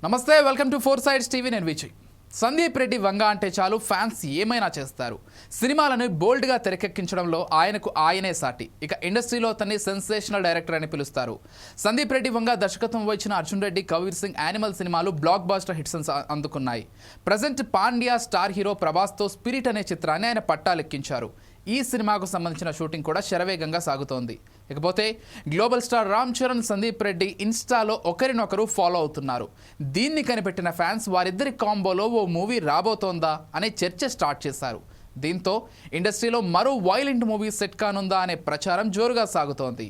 నమస్తే, welcome to four sides TV. నేను విజయ్. సందీప్ రెడ్డి వంగ అంటే చాలు ఫ్యాన్స్ ఏమైనా చేస్తారు. సినిమాలను బోల్డ్గా తెరకెక్కించడంలో ఆయనే సాటి. ఇక ఇండస్ట్రీలో అతన్ని సెన్సేషనల్ డైరెక్టర్ అని పిలుస్తారు. సందీప్ రెడ్డి వంగ దర్శకత్వం వహించిన అర్జున్ రెడ్డి, కబీర్ సింగ్, యానిమల్ సినిమాలు బ్లాక్ బాస్టర్ హిట్స్ అందుకున్నాయి. ప్రజెంట్ పాండ్యా స్టార్ హీరో ప్రభాస్తో స్పిరిట్ అనే చిత్రాన్ని ఆయన పట్టాలెక్కించారు. ఈ సినిమాకు సంబంధించిన షూటింగ్ కూడా శరవేగంగా సాగుతోంది. ఇకపోతే గ్లోబల్ స్టార్ రామ్ చరణ్, సందీప్ రెడ్డి ఇన్స్టాలో ఒకరినొకరు ఫాలో అవుతున్నారు. దీన్ని కనిపెట్టిన ఫ్యాన్స్ వారిద్దరి కాంబోలో ఓ మూవీ రాబోతోందా అనే చర్చ స్టార్ట్ చేశారు. దీంతో ఇండస్ట్రీలో మరో వైలెంట్ మూవీ సెట్ కానుందా అనే ప్రచారం జోరుగా సాగుతోంది.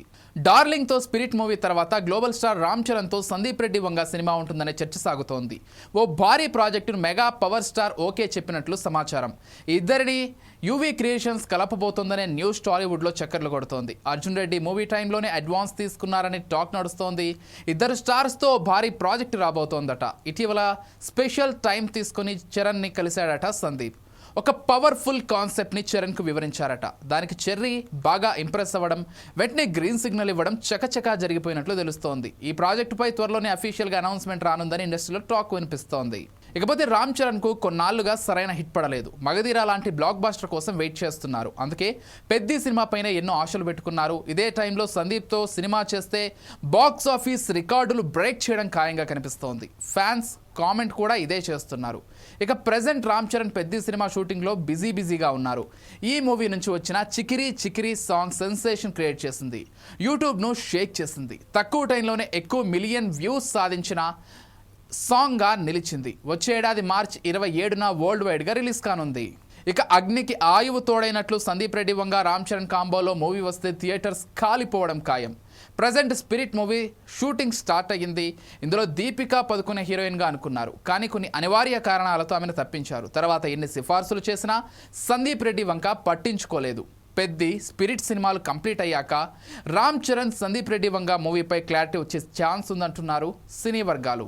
డార్లింగ్తో స్పిరిట్ మూవీ తర్వాత global star Ram చరణ్తో Sandeep Reddy Vanga cinema ఉంటుందనే చర్చ సాగుతోంది. ఓ భారీ ప్రాజెక్టును మెగా పవర్ స్టార్ ఓకే చెప్పినట్లు సమాచారం. ఇద్దరిని యూవీ క్రియేషన్స్ కలపబోతోందనే న్యూస్ టాలీవుడ్లో చక్కర్లు కొడుతోంది. అర్జున్ రెడ్డి మూవీ టైంలోనే అడ్వాన్స్ తీసుకున్నారని టాక్ నడుస్తోంది. ఇద్దరు స్టార్స్తో భారీ ప్రాజెక్టు రాబోతోందట. ఇటీవల స్పెషల్ టైం తీసుకుని చరణ్ని కలిశాడట సందీప్. ఒక పవర్ఫుల్ కాన్సెప్ట్ని చరణ్కు వివరించారట. దానికి చెర్రీ బాగా ఇంప్రెస్ అవ్వడం, వెంటనే గ్రీన్ సిగ్నల్ ఇవ్వడం చకచకా జరిగిపోయినట్లు తెలుస్తోంది. ఈ ప్రాజెక్టుపై త్వరలోనే అఫీషియల్గా అనౌన్స్మెంట్ రానుందని ఇండస్ట్రీలో టాక్ వినిపిస్తోంది. ఇకపోతే రామ్ చరణ్కు కొన్నాళ్లుగా సరైన హిట్ పడలేదు. మగధీర లాంటి బ్లాక్ బాస్టర్ కోసం వెయిట్ చేస్తున్నారు. అందుకే పెద్ది సినిమా పైన ఎన్నో ఆశలు పెట్టుకున్నారు. ఇదే టైంలో సందీప్తో సినిమా చేస్తే బాక్స్ ఆఫీస్ రికార్డులు బ్రేక్ చేయడం ఖాయంగా కనిపిస్తోంది. ఫ్యాన్స్ కామెంట్ కూడా ఇదే చేస్తున్నారు. ఇక ప్రెజెంట్ రామ్ చరణ్ పెద్ది సినిమా షూటింగ్లో బిజీగా ఉన్నారు. ఈ మూవీ నుంచి వచ్చిన Chikiri Chikiri song sensation create చేసింది. యూట్యూబ్ను షేక్ చేసింది. తక్కువ టైంలోనే ఎక్కువ మిలియన్ వ్యూస్ సాధించిన సాంగ్గా నిలిచింది. వచ్చే ఏడాది మార్చి 27న వరల్డ్ వైడ్గా రిలీజ్ కానుంది. ఇక అగ్నికి ఆయువు తోడైనట్లు సందీప్ రెడ్డి వంగ రామ్ చరణ్ కాంబోలో మూవీ వస్తే థియేటర్స్ కాలిపోవడం ఖాయం. Present spirit movie shooting start అయ్యింది. ఇందులో దీపికా పదుకునే హీరోయిన్గా అనుకున్నారు. కానీ కొన్ని అనివార్య కారణాలతో ఆమెను తప్పించారు. తర్వాత ఎన్ని సిఫార్సులు చేసినా సందీప్ రెడ్డి వంక పట్టించుకోలేదు. పెద్ది, స్పిరిట్ సినిమాలు కంప్లీట్ అయ్యాక రామ్ చరణ్, సందీప్ రెడ్డి వంగ మూవీపై క్లారిటీ వచ్చే ఛాన్స్ ఉందంటున్నారు సినీ వర్గాలు.